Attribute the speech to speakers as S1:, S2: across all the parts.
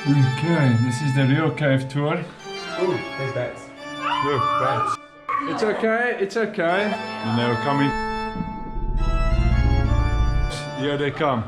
S1: Okay, this is the real cave tour.
S2: Ooh, there's bats.
S1: Look, bats. It's okay, it's okay. And they were coming. Here they come.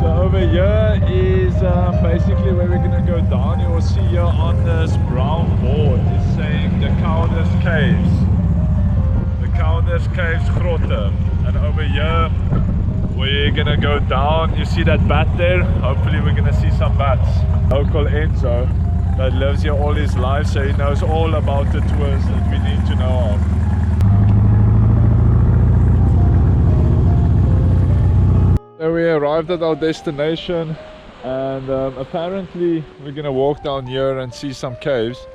S1: So over here is basically where we're gonna go down. You will see here on this brown board is saying the Kelders Caves. The Kelders Caves Grotte. And over here we're gonna go down. You see that bat there? Hopefully we're gonna see some bats. Local Enzo that lives here all his life, so he knows all about the tours that we need to know of. So we arrived at our destination, and apparently we're gonna walk down here and see some caves.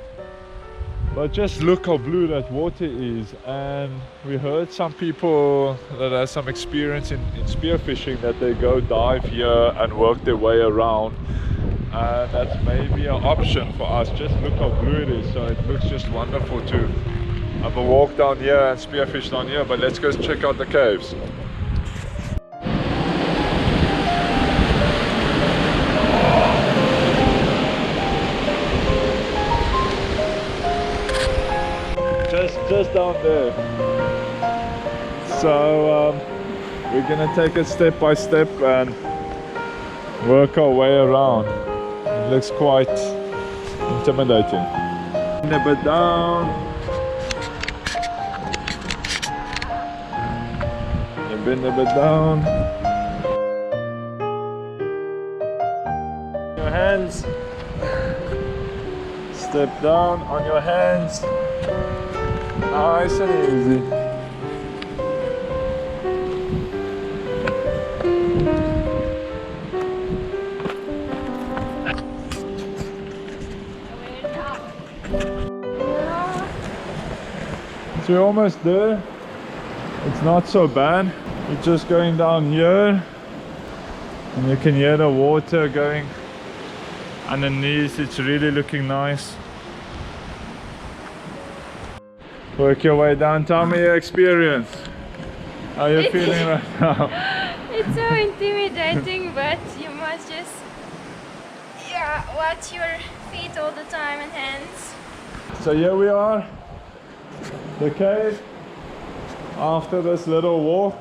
S1: But just look how blue that water is, and we heard some people that have some experience in spearfishing that they go dive here and work their way around, and that's maybe an option for us. Just look how blue it is, so it looks just wonderful to have a walk down here and spearfish down here. But let's go check out the caves. Just down there. So we're gonna take it step by step and work our way around. It looks quite intimidating. Bend a bit down. And bend a bit down. Your hands. Step down on your hands. Nice and easy. So we're almost there. It's not so bad. We're just going down here, and you can hear the water going underneath. It's really looking nice. Work your way down. Tell me your experience. How are you feeling right now?
S3: It's so intimidating, but you must just watch your feet all the time and hands.
S1: So here we are, the cave, after this little walk.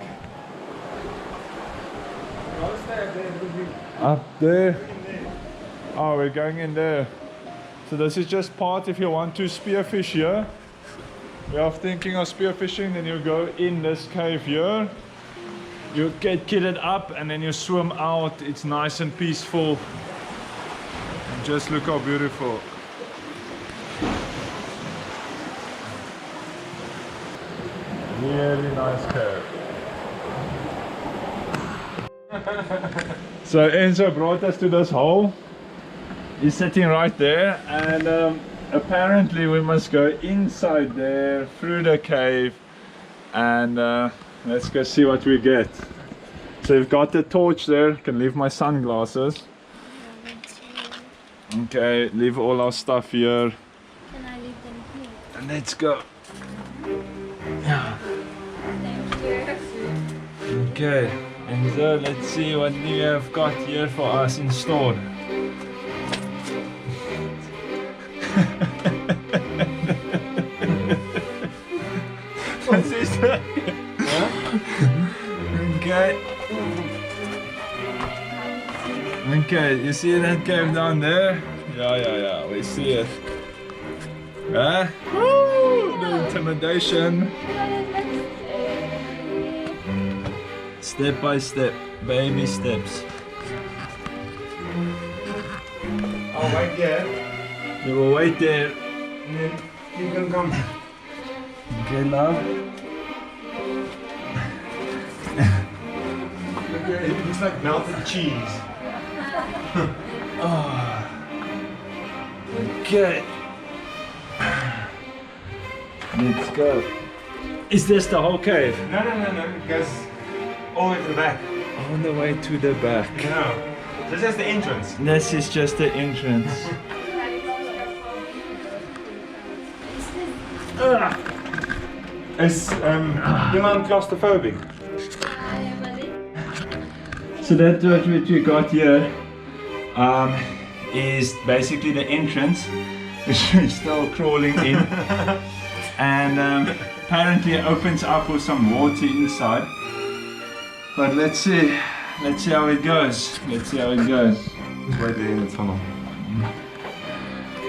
S1: Up there. Oh, we're going in there. So this is just part if you want to spearfish here. We are thinking of spearfishing, then you go in this cave here. You get kitted up and then you swim out. It's nice and peaceful. And just look how beautiful. Really nice cave. So Enzo brought us to this hole. He's sitting right there, and apparently we must go inside there through the cave, and let's go see what we get. So you've got the torch there. Can leave my sunglasses. Okay, leave all our stuff here.
S3: Can I leave them here?
S1: And let's go. Okay, and so let's see what we have got here for us in store. What's this? Okay. Okay, you see that cave down there? Yeah, we see it. Huh? Woo! The intimidation. Step by step, baby steps.
S2: I'll wait there.
S1: You will wait there.
S2: And then you can come.
S1: Okay, love.
S2: It looks like melted cheese.
S1: Oh. Okay. Let's go. Is this the whole cave?
S2: No. It goes all the way to the back.
S1: On the way to the back.
S2: No. This is the entrance.
S1: This is just the entrance.
S2: Is iemand claustrophobic?
S1: So that's what you got here. Is basically the entrance, which we're still crawling in. And apparently it opens up with some water inside. But let's see how it goes. Let's see how it goes.
S2: It's right there in the tunnel.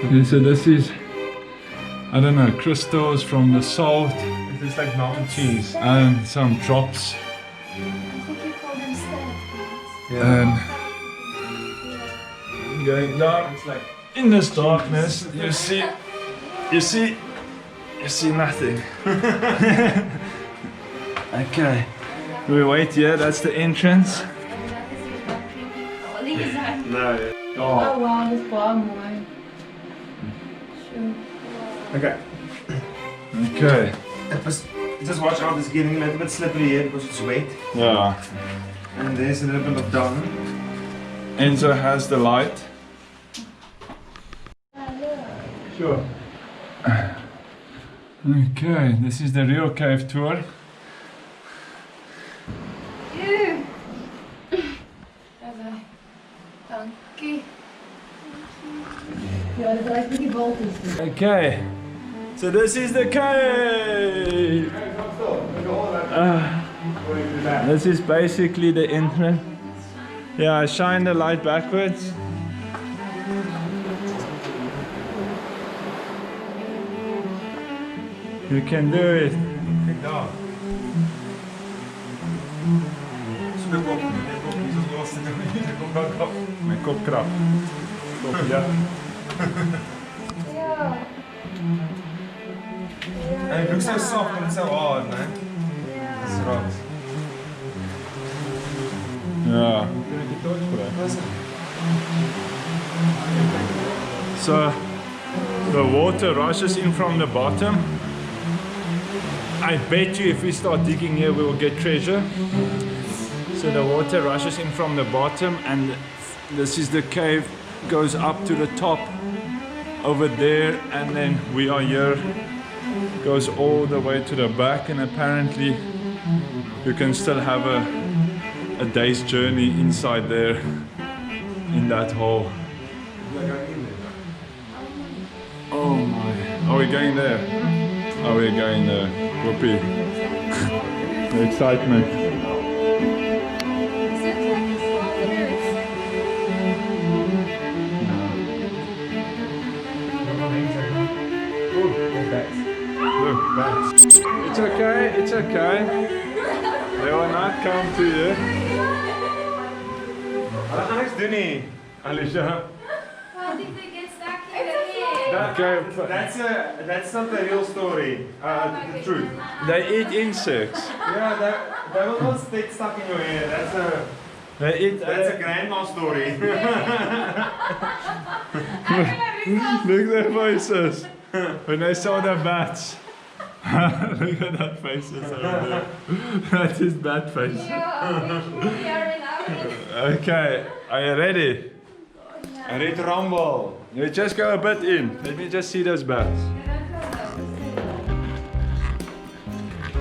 S1: Okay, so this is, I don't know, crystals from the salt
S2: It looks like melted cheese.
S1: and some drops.
S3: I think you call them stalactites.
S1: And going down
S2: It's like
S1: in this darkness, you see nothing. Okay, we wait here. That's the entrance.
S2: no.
S3: Oh wow, dat is wel mooi. Sure.
S2: Okay.
S1: Okay.
S2: Just watch out. It's getting a little bit slippery here because it's wet,
S1: Yeah.
S2: and there's a little bit of dung.
S1: Enzo has the light.
S2: Sure.
S1: Okay, this is the real cave tour.
S3: Ew. Dankie.
S4: Ja, dat lijkt me die bolt is.
S1: Okay, so this is the cave. This is basically the entrance. Yeah, I shine the light backwards. You can do it.
S2: Kijk daar. Stuk op. Dit op. Niet zo los te doen. Er komt ook op.
S1: Mijn kop krap. Kop, ja.
S3: Ja.
S2: And it looks so soft, but it's so hard, man. It's rough.
S1: Ja. So the water rushes in from the bottom. I bet you if we start digging here we will get treasure. So the water rushes in from the bottom and this is the cave, goes up to the top over there, and then we are here, goes all the way to the back, and apparently you can still have a day's journey inside there in that hole. Oh my, are we going there? Are we going there? Whoopee. The excitement. Look, bats. It's okay, it's okay. They will not come to you.
S2: Hulle gaan niks doen nie, Alicia.
S3: I think they get stuck in the head.
S1: Okay,
S2: That's not the real story. The truth.
S1: they eat insects.
S2: Yeah, that will not stay stuck in your head.
S1: They eat.
S2: That's a grandma story.
S1: Look at their faces when they saw the bats. Look at that faces over there. That is bat face.
S3: Yeah, we are in our
S1: Okay, are you ready?
S2: Red Rumble.
S1: You just go a bit in. Let me just see those bats.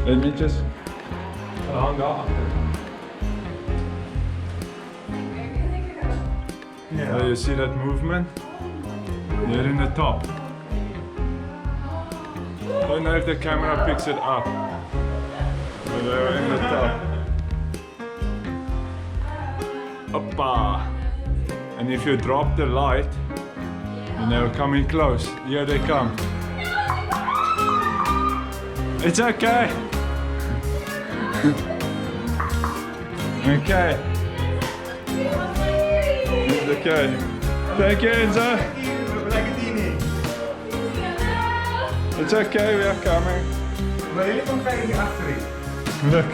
S1: Let me just.
S2: Hulle hang daar agter.
S1: Oh, you see that movement? They're in the top. I don't know if the camera picks it up. But they're in the top. Oppa! And if you drop the light, then they're coming close. Here they come. It's okay. Okay. It's okay. Thank you, Enzo. It's okay, we are coming.
S2: Maar jullie komen kijken hier achter hier.
S1: Look.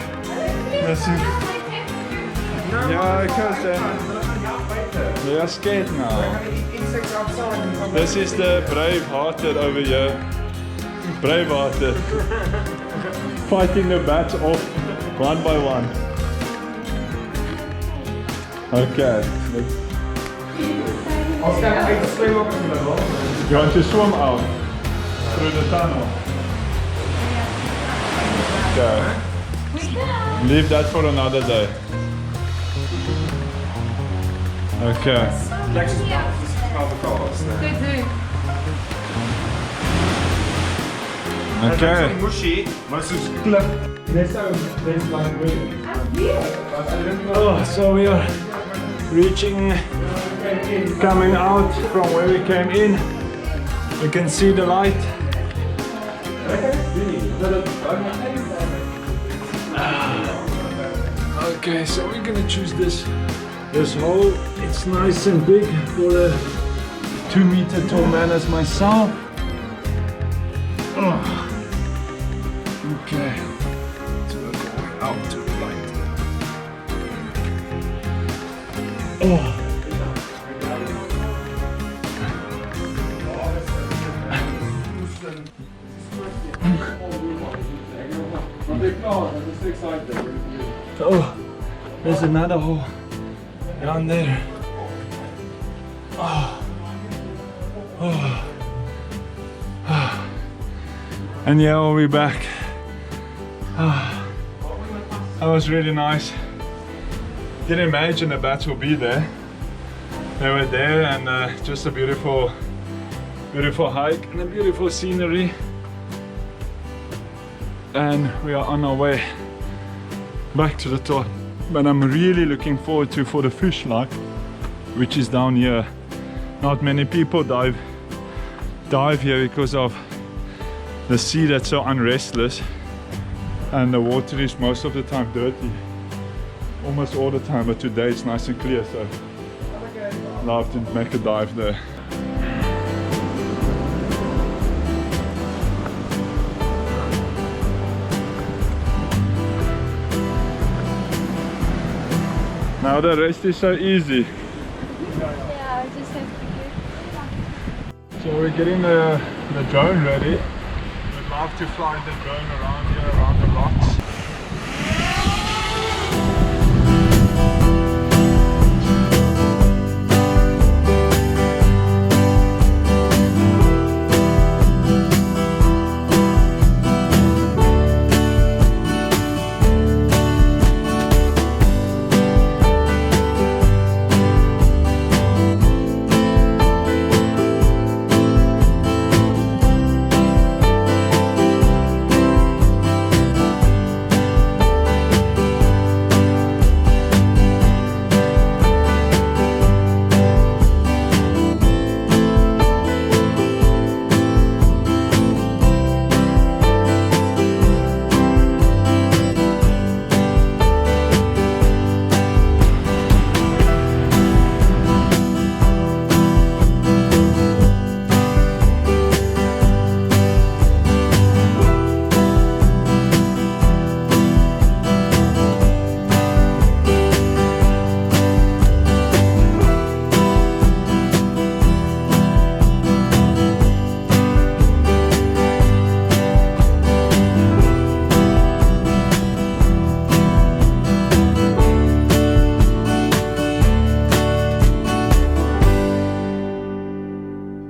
S1: This is, yeah, because they are scared now.
S2: Insects outside.
S1: This is the brave-hearted over here. Brave-hearted. Fighting the bats off one by one. Okay.
S2: Als kan ik swim ook in de water.
S1: You want to swim out through the tunnel? Okay. Leave that for another day. Okay.
S2: Lex is aan de kast.
S3: Goed doen.
S1: Okay.
S2: Het is mushy, maar het is klep. Dit zou deze lang doen.
S1: Oh, so we are reaching, coming out from where we came in. You can see the light. Okay, so we're gonna choose this hole. It's nice and big for a 2-meter tall man as myself. Oh. Okay, so we're going out to the light. Oh. Oh, there's another hole down there. Oh. Oh. Oh. And yeah, we'll be back. Oh. That was really nice. Didn't imagine the bats would be there. They were there, and just a beautiful hike and a beautiful scenery. And we are on our way back to the top. But I'm really looking forward to for the fish life, which is down here. Not many people dive here because of the sea that's so unrestless, and the water is most of the time dirty, almost all the time. But today it's nice and clear, so I'd love to make a dive there. Now the rest is so easy.
S3: Yeah, I just have to get.
S1: So we're getting the drone ready. We'd love to fly the drone around here, around the rocks.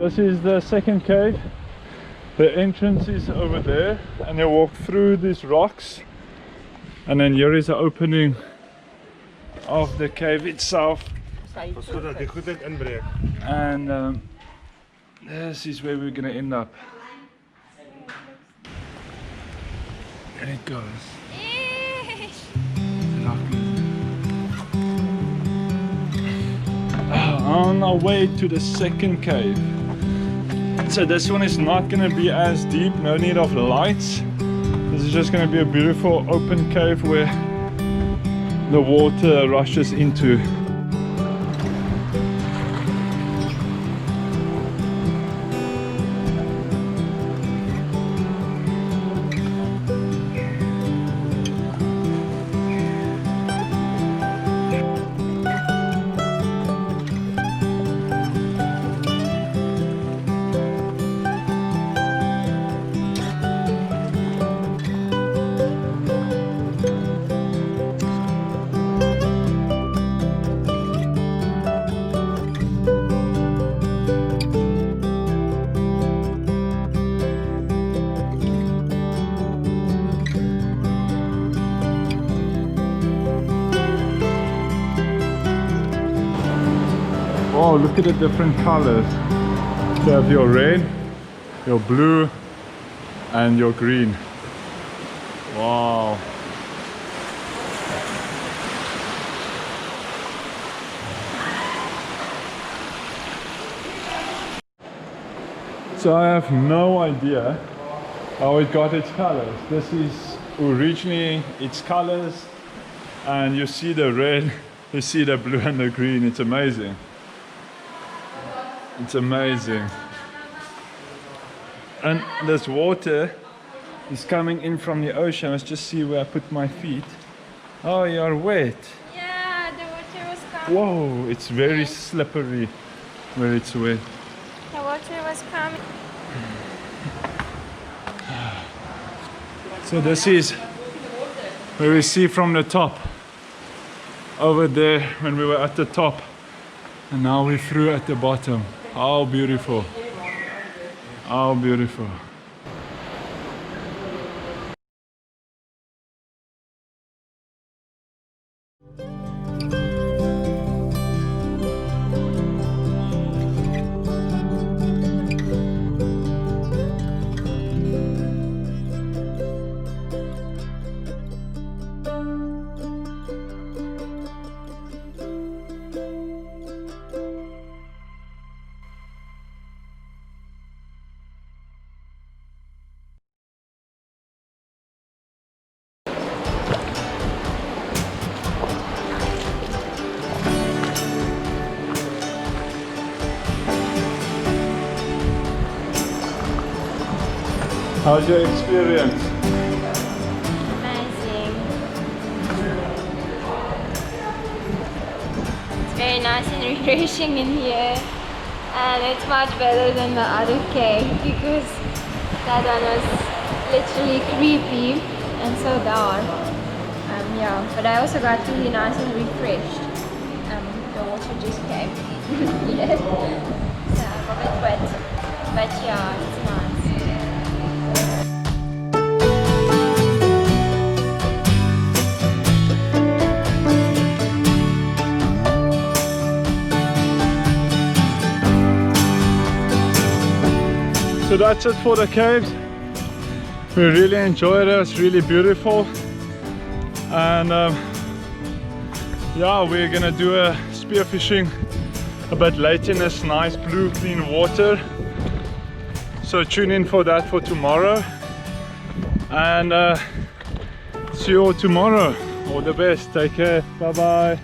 S1: This is the second cave. The entrance is over there, and you walk through these rocks, and then here is the opening of the cave itself.
S2: Pas goed dat je goed in inbreekt.
S1: And this is where we're gonna end up. And it goes. On our way to the second cave. So this one is not gonna be as deep, no need of lights. This is just gonna be a beautiful open cave where the water rushes into. Wow, look at the different colors. So you have your red, your blue, and your green. Wow. So I have no idea how it got its colors. This is originally its colors, and you see the red, you see the blue and the green. It's amazing. It's amazing. And this water is coming in from the ocean. Let's just see where I put my feet. Oh, you're wet.
S3: Yeah, the water was coming.
S1: Whoa, it's very slippery where it's wet.
S3: The water was coming.
S1: So this is where we see from the top. Over there when we were at the top. And now we're through at the bottom. How beautiful. How beautiful. How's your experience?
S3: Amazing. It's very nice and refreshing in here. And it's much better than the other cave because that one was literally creepy and so dark. Yeah, but I also got really nice and refreshed. The water just came in. Yeah. So I'm a bit wet. But yeah, it's nice.
S1: So that's it for the caves. We really enjoyed it. It's really beautiful. And yeah, we're gonna do a spearfishing a bit late in this nice blue clean water. So tune in for that for tomorrow. And see you all tomorrow. All the best. Take care. Bye bye.